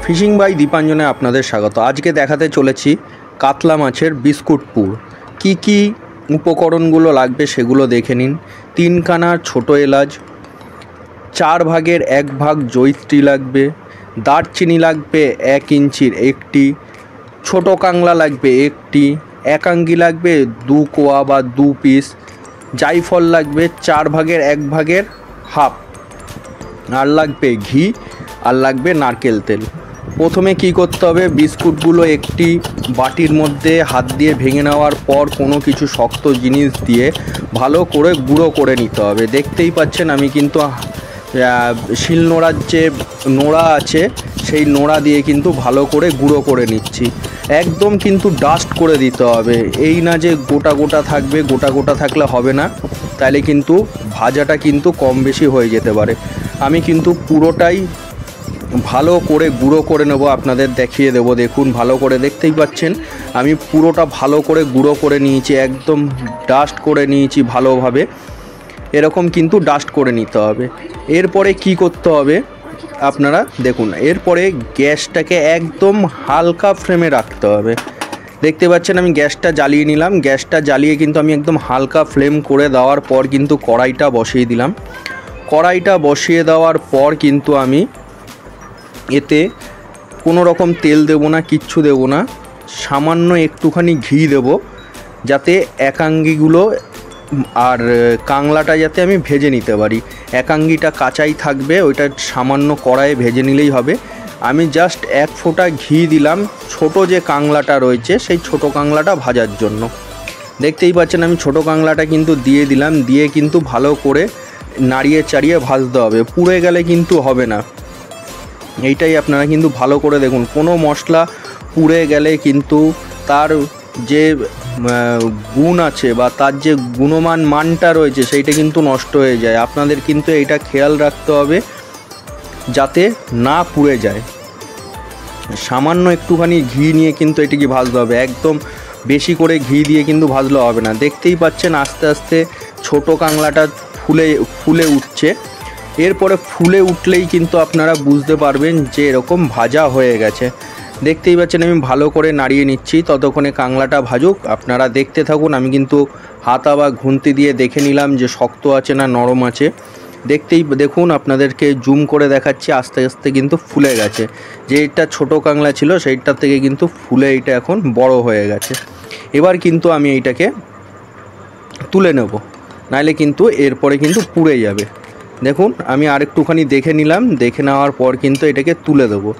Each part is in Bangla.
ফিশিং বাই দীপাঞ্জনে আপনাদের স্বাগত। আজকে দেখাতে চলেছি কাতলা মাছের বিস্কুট পুর। কি কি উপকরণগুলো লাগবে সেগুলো দেখে নিন। 3 কানা ছোট এলাচ, 4 ভাগের 1 ভাগ জয়িত্রী লাগবে, দারচিনি লাগবে 1 ইঞ্চির একটি, ছোট কাংলা লাগবে একটি, একাঙ্গি লাগবে 2 কোয়া বা 2 পিস, জায়ফল লাগবে 4 ভাগের 1 ভাগের হাফ, আর লাগবে ঘি, আর লাগবে নারকেল তেল। প্রথমে কি করতে হবে, বিস্কুটগুলো একটি বাটির মধ্যে হাত দিয়ে ভেঙে নেওয়ার পর কোনো কিছু শক্ত জিনিস দিয়ে ভালো করে গুঁড়ো করে নিতে হবে। দেখতেই পাচ্ছেন আমি কিন্তু শিলনোড়ার যে নোড়া আছে সেই নোড়া দিয়ে কিন্তু ভালো করে গুঁড়ো করে নিচ্ছি। একদম কিন্তু ডাস্ট করে দিতে হবে, এই না যে গোটা গোটা থাকবে, গোটা গোটা থাকলে হবে না, তাহলে কিন্তু ভাজাটা কিন্তু কম বেশি হয়ে যেতে পারে। আমি কিন্তু পুরোটাই ভালো করে গুঁড়ো করে নেব, আপনাদের দেখিয়ে দেব। দেখুন ভালো করে, দেখতেই পাচ্ছেন আমি পুরোটা ভালো করে গুঁড়ো করে নিয়েছি, একদম ডাস্ট করে নিয়েছি ভালোভাবে। এরকম কিন্তু ডাস্ট করে নিতে হবে। এরপরে কি করতে হবে আপনারা দেখুন, এরপরে গ্যাসটাকে একদম হালকা ফ্লেমে রাখতে হবে। দেখতে পাচ্ছেন আমি গ্যাসটা জ্বালিয়ে নিলাম। গ্যাসটা জ্বালিয়ে কিন্তু আমি একদম হালকা ফ্লেম করে দেওয়ার পর কিন্তু কড়াইটা বসিয়ে দিলাম। কড়াইটা বসিয়ে দেওয়ার পর কিন্তু আমি এতে কোনো রকম তেল দেব না, কিচ্ছু দেব না, সামান্য একটুখানি ঘি দেব, যাতে একাঙ্গিগুলো আর কাংলাটা যাতে আমি ভেজে নিতে পারি। একাঙ্গিটা কাঁচাই থাকবে, ওইটা সামান্য কড়াইয়ে ভেজে নিলেই হবে। আমি জাস্ট 1 ফোঁটা ঘি দিলাম ছোট যে কাংলাটা রয়েছে সেই ছোট কাংলাটা ভাজার জন্য। দেখতেই পাচ্ছেন আমি ছোট কাংলাটা কিন্তু দিয়ে দিলাম, দিয়ে কিন্তু ভালো করে নাড়িয়ে চাড়িয়ে ভাজতে হবে, পুড়ে গেলে কিন্তু হবে না। এইটাই আপনারা কিন্তু ভালো করে দেখুন, কোনো মশলা পুড়ে গেলে কিন্তু তার যে গুণ আছে বা তার যে মানটা রয়েছে সেইটা কিন্তু নষ্ট হয়ে যায়। আপনাদের কিন্তু এইটা খেয়াল রাখতে হবে যাতে না পুড়ে যায়। সামান্য একটুখানি ঘি নিয়ে কিন্তু এটিকে ভাজতে হবে, একদম বেশি করে ঘি দিয়ে কিন্তু ভাজলে হবে না। দেখতেই পাচ্ছেন আস্তে আস্তে ছোট কাংলাটা ফুলে উঠছে। এরপরে ফুলে উঠলেই কিন্তু আপনারা বুঝতে পারবেন যে এরকম ভাজা হয়ে গেছে। দেখতেই পাচ্ছেন আমি ভালো করে নাড়িয়ে নিচ্ছি, ততক্ষণে কাংলাটা ভাজুক, আপনারা দেখতে থাকুন। আমি কিন্তু হাতা বা ঘুন্তি দিয়ে দেখে নিলাম যে শক্ত আছে না নরম আছে। দেখুন আপনাদেরকে জুম করে দেখাচ্ছি, আস্তে আস্তে কিন্তু ফুলে গেছে। যেটা ছোট কাংলা ছিল সেইটার থেকে কিন্তু ফুলে এইটা এখন বড় হয়ে গেছে। এবার কিন্তু আমি এইটাকে তুলে নেব, নাহলে কিন্তু এরপরে কিন্তু পুড়ে যাবে। দেখুন আমি আরেকটুখানি দেখে নিলাম, দেখে নেওয়ার পর কিন্তু এটাকে তুলে দেবো।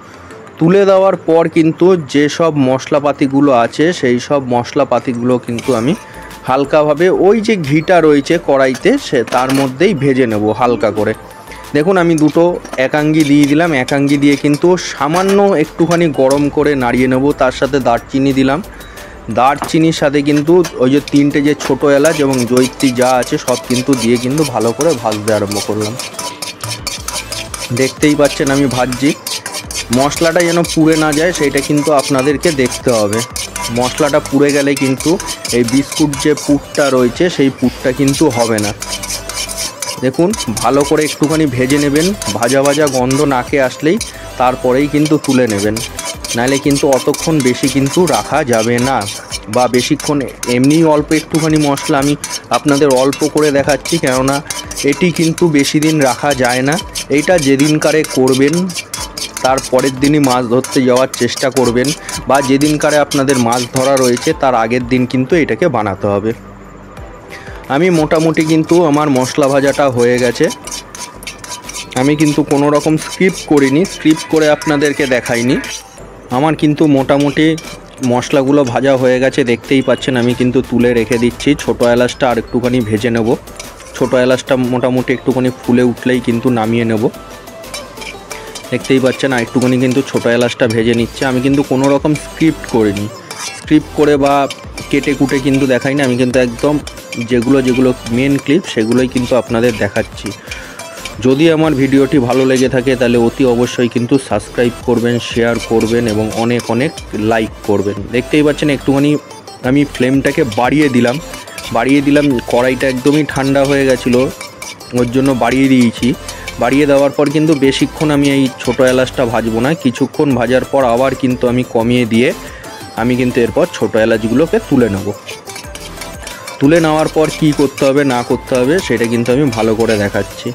তুলে দেওয়ার পর কিন্তু যেসব মশলাপাতিগুলো আছে সেই সব মশলাপাতিগুলো কিন্তু আমি হালকাভাবে ওই যে ঘিটা রয়েছে কড়াইতে তার মধ্যেই ভেজে নেব হালকা করে। দেখুন আমি 2টো একাঙ্গি দিয়ে দিলাম, একাঙ্গি দিয়ে কিন্তু সামান্য একটুখানি গরম করে নাড়িয়ে নেব। তার সাথে দারচিনি দিলাম, দারচিনির সাথে কিন্তু ওই যে 3টে যে ছোটো এলাচ এবং জয়িত্রী যা আছে সব কিন্তু দিয়ে কিন্তু ভালো করে ভাজতে আরম্ভ করলাম। দেখতেই পাচ্ছেন আমি ভাজছি, মশলাটা যেন পুড়ে না যায় সেইটা কিন্তু আপনাদেরকে দেখতে হবে। মশলাটা পুড়ে গেলে কিন্তু এই বিস্কুট যে পুরটা রয়েছে সেই পুরটা কিন্তু হবে না। দেখুন ভালো করে একটুখানি ভেজে নেবেন, ভাজা ভাজা গন্ধ নাকে আসলেই তারপরেই কিন্তু তুলে নেবেন, নাহলে কিন্তু অতক্ষণ বেশি কিন্তু রাখা যাবে না। বা বেশিক্ষণ এমনিই অল্প একটুখানি মশলা আমি আপনাদের অল্প করে দেখাচ্ছি, কেননা এটি কিন্তু বেশি দিন রাখা যায় না। এইটা যেদিনকারে করবেন তার পরের দিনই মাছ ধরতে যাওয়ার চেষ্টা করবেন, বা যেদিনকারে আপনাদের মাছ ধরা রয়েছে তার আগের দিন কিন্তু এটাকে বানাতে হবে। আমি মোটামুটি কিন্তু আমার মশলা ভাজাটা হয়ে গেছে। আমি কিন্তু কোনো রকম স্ক্রিপ্ট করিনি, স্ক্রিপ্ট করে আপনাদেরকে দেখাইনি। আমার কিন্তু মোটামুটি মশলাগুলো ভাজা হয়ে গেছে, দেখতেই পাচ্ছেন। আমি কিন্তু তুলে রেখে দিচ্ছি। ছোটো এলাচটা আর একটুখানি ভেজে নেব। ছোটো এলাচটা মোটামুটি একটুখানি ফুলে উঠলেই কিন্তু নামিয়ে নেব। দেখতেই পাচ্ছেন আর একটুখানি কিন্তু ছোটো এলাচটা ভেজে নিচ্ছে। আমি কিন্তু কোনো রকম স্ক্রিপ্ট করিনি, স্ক্রিপ্ট করে বা কেটে কুটে কিন্তু দেখাইনি। আমি কিন্তু একদম যেগুলো মেন ক্লিপ সেগুলোই কিন্তু আপনাদের দেখাচ্ছি। যদি আমার ভিডিওটি ভালো লেগে থাকে তাহলে অতি অবশ্যই কিন্তু সাবস্ক্রাইব করবেন, শেয়ার করবেন এবং অনেক অনেক লাইক করবেন। দেখতেই পাচ্ছেন একটুখানি আমি ফ্লেমটাকে বাড়িয়ে দিলাম। কড়াইটা একদমই ঠান্ডা হয়ে গেছিলো, ওর জন্য বাড়িয়ে দিয়েছি। বাড়িয়ে দেওয়ার পর কিন্তু বেশিক্ষণ আমি এই ছোটো এলাচটা ভাজবো না, কিছুক্ষণ ভাজার পর আবার কিন্তু আমি কমিয়ে দিয়ে আমি কিন্তু এরপর ছোটো এলাচগুলোকে তুলে নেব। তুলে নেওয়ার পর কি করতে হবে না করতে হবে সেটা কিন্তু আমি ভালো করে দেখাচ্ছি।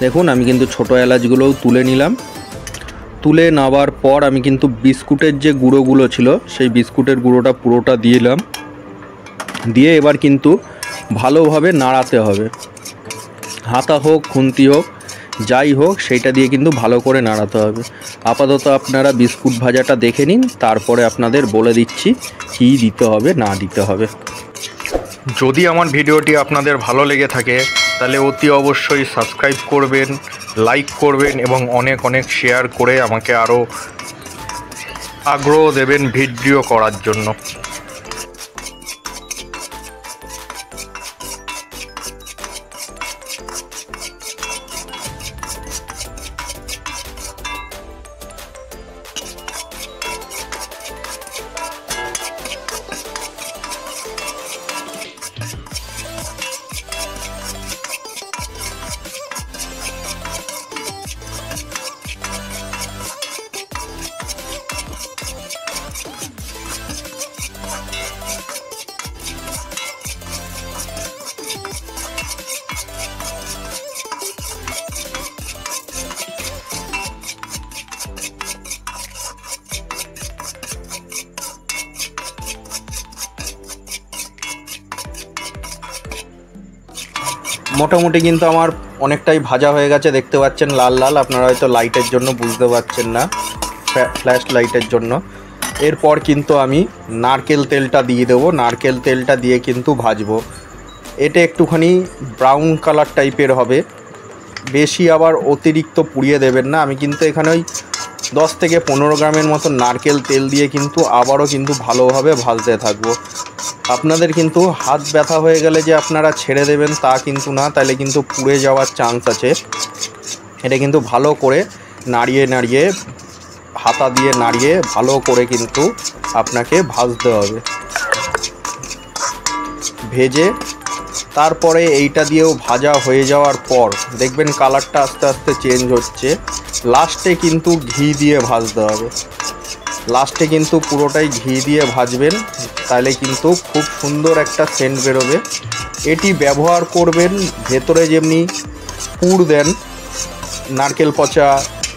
দেখুন আমি কিন্তু ছোটো এলাচগুলোও তুলে নিলাম। তুলে নেওয়ার পর আমি কিন্তু বিস্কুটের যে গুঁড়োগুলো ছিল সেই বিস্কুটের গুঁড়োটা পুরোটা দিলাম, দিয়ে এবার কিন্তু ভালোভাবে নাড়াতে হবে। হাতা হোক খুন্তি হোক যাই হোক সেইটা দিয়ে কিন্তু ভালো করে নাড়াতে হবে। আপাতত আপনারা বিস্কুট ভাজাটা দেখে নিন, তারপরে আপনাদের বলে দিচ্ছি কী দিতে হবে না দিতে হবে। যদি আমার ভিডিওটি আপনাদের ভালো লেগে থাকে তাহলে অতি অবশ্যই সাবস্ক্রাইব করবেন, লাইক করবেন এবং অনেক অনেক শেয়ার করে আমাকে আরও আগ্রহ দেবেন ভিডিও করার জন্য। মোটামুটি কিন্তু আমার অনেকটাই ভাজা হয়ে গেছে, দেখতে পাচ্ছেন লাল লাল। আপনারা হয়তো লাইটের জন্য বুঝতে পারছেন না, ফ্ল্যাশ লাইটের জন্য। এরপর কিন্তু আমি নারকেল তেলটা দিয়ে দেবো। নারকেল তেলটা দিয়ে কিন্তু ভাজবো। এটা একটুখানি ব্রাউন কালার টাইপের হবে, বেশি আবার অতিরিক্ত পুড়িয়ে দেবেন না। আমি কিন্তু এখানে ওই 10 থেকে 15 গ্রামের মতো নারকেল তেল দিয়ে কিন্তু আবারও কিন্তু ভালোভাবে ভাজতে থাকবো। আপনাদের কিন্তু হাত ব্যথা হয়ে গেলে যে আপনারা ছেড়ে দেবেন তা কিন্তু না, তাহলে কিন্তু পুড়ে যাওয়ার চান্স আছে। এটা কিন্তু ভালো করে নাড়িয়ে নাড়িয়ে, হাতা দিয়ে নাড়িয়ে ভালো করে কিন্তু আপনাকে ভাজতে হবে। ভেজে তারপরে এইটা দিয়েও ভাজা হয়ে যাওয়ার পর দেখবেন কালারটা আস্তে আস্তে চেঞ্জ হচ্ছে। লাস্টে কিন্তু ঘি দিয়ে ভাজতে হবে। লাস্টে কিন্তু পুরোটাই ঘি দিয়ে ভাজবেন, তাহলে কিন্তু খুব সুন্দর একটা সেন্ট বেরোবে। এটি ব্যবহার করবেন ভেতরে যেমনি পুর দেন, নারকেল পচা,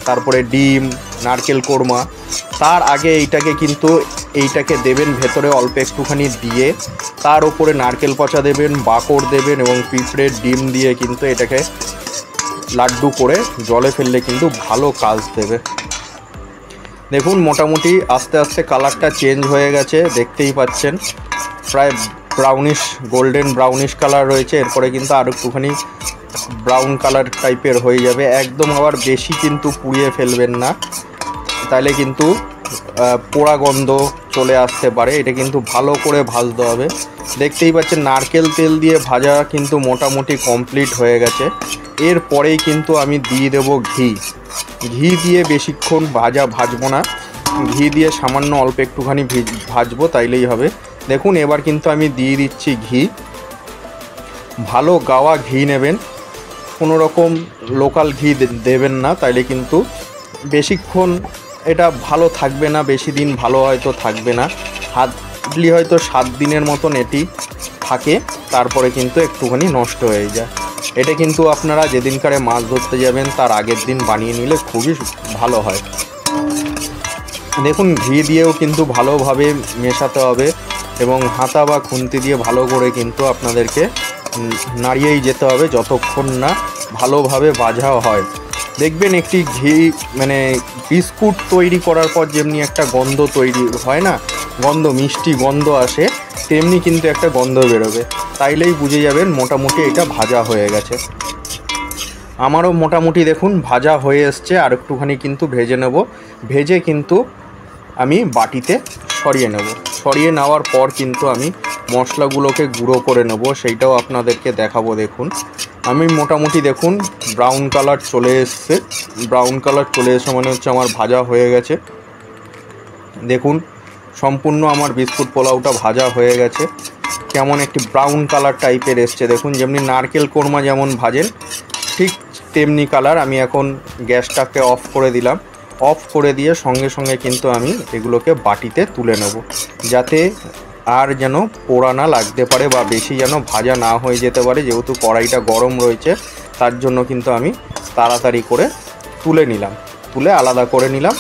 তারপরে ডিম, নারকেল কোরমা, তার আগে এইটাকে দেবেন ভেতরে অল্প একটুখানি দিয়ে, তার উপরে নারকেল পচা দেবেন, বাকড় দেবেন এবং পিঁপড়ের ডিম দিয়ে কিন্তু এটাকে লাড্ডু করে জলে ফেললে কিন্তু ভালো কাজ দেবে। দেখুন মোটামুটি আস্তে আস্তে কালারটা চেঞ্জ হয়ে গেছে, দেখতেই পাচ্ছেন প্রায় ব্রাউনিশ, গোল্ডেন ব্রাউনিশ কালার রয়েছে। এরপরে কিন্তু আর একটুখানি ব্রাউন কালার টাইপের হয়ে যাবে। একদম আবার বেশি কিন্তু পুড়িয়ে ফেলবেন না, তাহলে কিন্তু পোড়া গন্ধ চলে আসতে পারে। এটা কিন্তু ভালো করে ভাজতে হবে। দেখতেই পাচ্ছেন নারকেল তেল দিয়ে ভাজা কিন্তু মোটামুটি কমপ্লিট হয়ে গেছে। এরপরেই কিন্তু আমি দিয়ে দেব ঘি। ঘি দিয়ে বেশিক্ষণ ভাজবো না, ঘি দিয়ে সামান্য অল্প একটুখানি ভাজবো, তাইলেই হবে। দেখুন এবার কিন্তু আমি দিয়ে দিচ্ছি ঘি। ভালো গাওয়া ঘি নেবেন, কোনো রকম লোকাল ঘি দেবেন না, তাইলে কিন্তু বেশিক্ষণ এটা ভালো থাকবে না, বেশি দিন ভালো হয়তো থাকবে না। হার্ডলি হয়তো 7 দিনের মতন এটি থাকে, তারপরে কিন্তু একটুখানি নষ্ট হয়ে যায়। এটা কিন্তু আপনারা যেদিনকারে মাছ ধরতে যাবেন তার আগের দিন বানিয়ে নিলে খুবই ভালো হয়। দেখুন ঘি দিয়েও কিন্তু ভালোভাবে মেশাতে হবে এবং হাতা বা খুন্তি দিয়ে ভালো করে কিন্তু আপনাদেরকে নাড়িয়েই যেতে হবে যতক্ষণ না ভালোভাবে ভাজা হয়। দেখবেন একটি ঘি মানে বিস্কুট তৈরি করার পর যেমনি একটা গন্ধ তৈরি হয় না, গন্ধ, মিষ্টি গন্ধ আসে, তেমনি কিন্তু একটা গন্ধ বেরোবে। তাইলেই বুঝে যাবেন মোটামুটি এটা ভাজা হয়ে গেছে। আমারও মোটামুটি দেখুন ভাজা হয়ে এসছে, আর একটুখানি কিন্তু ভেজে নেব। ভেজে কিন্তু আমি বাটিতে সরিয়ে নেব। সরিয়ে নেওয়ার পর কিন্তু আমি মশলাগুলোকে গুঁড়ো করে নেব, সেইটাও আপনাদেরকে দেখাবো। দেখুন আমি মোটামুটি দেখুন ব্রাউন কালার চলে এসছে। ব্রাউন কালার চলে এসে মানে হচ্ছে আমার ভাজা হয়ে গেছে। দেখুন সম্পূর্ণ আমার বিস্কুট পোলাওটা ভাজা হয়ে গেছে। কেমন একটি ব্রাউন কালার টাইপের এসছে, দেখুন যেমনি নারকেল কোরমা যেমন ভাজেন ঠিক তেমনি কালার। আমি এখন গ্যাসটাকে অফ করে দিলাম। অফ করে দিয়ে সঙ্গে সঙ্গে কিন্তু আমি এগুলোকে বাটিতে তুলে নেব, যাতে আর যেন পোড়া না লাগতে পারে বা বেশি যেন ভাজা না হয়ে যেতে পারে। যেহেতু কড়াইটা গরম রয়েছে তার জন্য কিন্তু আমি তাড়াতাড়ি করে তুলে নিলাম, তুলে আলাদা করে নিলাম।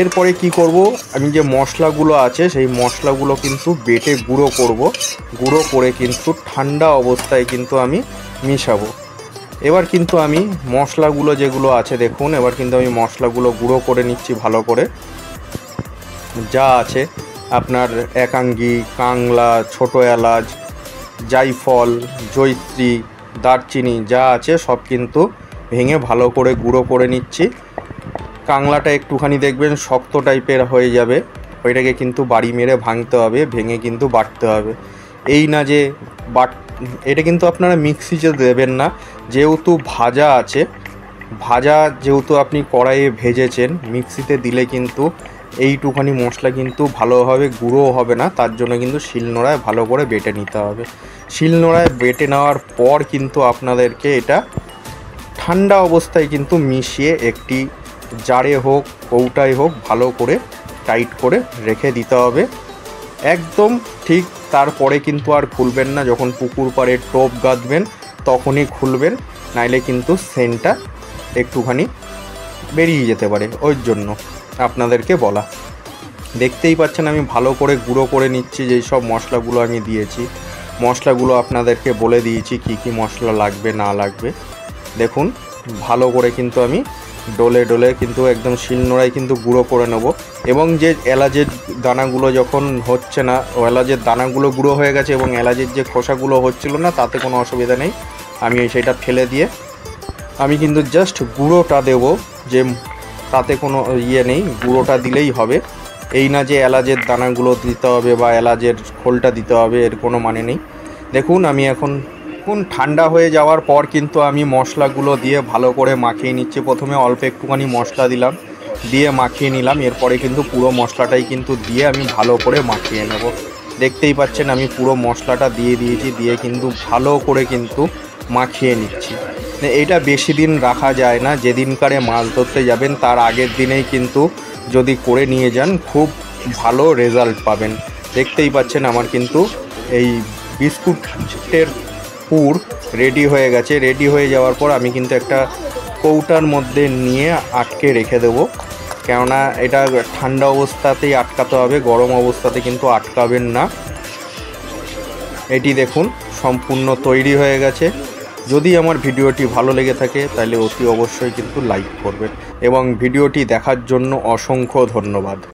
এরপরে কি করব, আমি যে মশলাগুলো আছে সেই মশলাগুলো কিন্তু বেটে গুঁড়ো করব। গুঁড়ো করে কিন্তু ঠান্ডা অবস্থায় কিন্তু আমি মিশাবো। এবার কিন্তু আমি মশলাগুলো যেগুলো আছে দেখুন, এবার কিন্তু আমি মশলাগুলো গুঁড়ো করে নিচ্ছি ভালো করে। যা আছে আপনার একাঙ্গি, কাংলা, ছোটো এলাচ, জায়ফল, জয়িত্রী, দারচিনি যা আছে সব কিন্তু ভেঙে ভালো করে গুঁড়ো করে নিচ্ছি। কাংলাটা একটুখানি দেখবেন শক্ত টাইপের হয়ে যাবে, ওইটাকে কিন্তু বাড়ি মেরে ভাঙতে হবে, ভেঙে কিন্তু বাটতে হবে। এই না যে এটা কিন্তু আপনারা মিক্সিতে দেবেন না, যেহেতু ভাজা আছে, ভাজা যেহেতু আপনি কড়াইয়ে ভেজেছেন, মিক্সিতে দিলে কিন্তু এইটুখানি মশলা কিন্তু ভালোভাবে গুঁড়ো হবে না। তার জন্য কিন্তু শিলনোড়ায় ভালো করে বেটে নিতে হবে। শিলনোড়ায় বেটে নেওয়ার পর কিন্তু আপনাদেরকে এটা ঠান্ডা অবস্থায় কিন্তু মিশিয়ে একটি জারে হোক কৌটায় হোক ভালো করে টাইট করে রেখে দিতে হবে একদম ঠিক। তারপরে কিন্তু আর খুলবেন না, যখন পুকুর পাড়ে টোপ গাঁথবেন তখনই খুলবেন, নাইলে কিন্তু সেন্টটা একটুখানি বেরিয়ে যেতে পারে। ওই জন্য আপনাদেরকে বলা। দেখতেই পাচ্ছেন আমি ভালো করে গুঁড়ো করে নিচ্ছি। যেই সব মশলাগুলো আমি দিয়েছি, মশলাগুলো আপনাদেরকে বলে দিয়েছি কি কি মশলা লাগবে না লাগবে। দেখুন ভালো করে কিন্তু আমি ডলে ডলে কিন্তু একদম শিলনোড়ায় কিন্তু গুঁড়ো করে নেব। এবং যে এলাচের দানাগুলো যখন হচ্ছে না, ও এলাচের দানাগুলো গুঁড়ো হয়ে গেছে এবং এলাচের যে খোসাগুলো হচ্ছিল না, তাতে কোনো অসুবিধা নেই। আমি সেটা ফেলে দিয়ে আমি কিন্তু জাস্ট গুঁড়োটা দেব, যে তাতে কোনো ইয়ে নেই, গুঁড়োটা দিলেই হবে। এই না যে এলাচের দানাগুলো দিতে হবে বা এলাচের খোলটা দিতে হবে, এর কোনো মানে নেই। দেখুন আমি এখন ঠান্ডা হয়ে যাওয়ার পর কিন্তু আমি মশলাগুলো দিয়ে ভালো করে মাখিয়ে নিচ্ছি। প্রথমে অল্প একটুখানি মশলা দিলাম, দিয়ে মাখিয়ে নিলাম। এরপরে কিন্তু পুরো মশলাটাই কিন্তু দিয়ে আমি ভালো করে মাখিয়ে নেব। দেখতেই পাচ্ছেন আমি পুরো মশলাটা দিয়ে দিয়েছি, দিয়ে কিন্তু ভালো করে কিন্তু মাখিয়ে নিচ্ছি। এটা বেশি দিন রাখা যায় না, যেদিনকারে মাছ ধরতে যাবেন তার আগের দিনেই কিন্তু যদি করে নিয়ে যান খুব ভালো রেজাল্ট পাবেন। দেখতেই পাচ্ছেন আমার কিন্তু এই বিস্কুটের পুর রেডি হয়ে গেছে। রেডি হয়ে যাওয়ার পর আমি কিন্তু একটা কৌটার মধ্যে নিয়ে আটকে রেখে দেবো, কেননা এটা ঠান্ডা অবস্থাতেই আটকাতে হবে, গরম অবস্থাতে কিন্তু আটকাবেন না। এটি দেখুন সম্পূর্ণ তৈরি হয়ে গেছে। যদি আমার ভিডিওটি ভালো লেগে থাকে তাহলে অতি অবশ্যই কিন্তু লাইক করবেন এবং ভিডিওটি দেখার জন্য অসংখ্য ধন্যবাদ।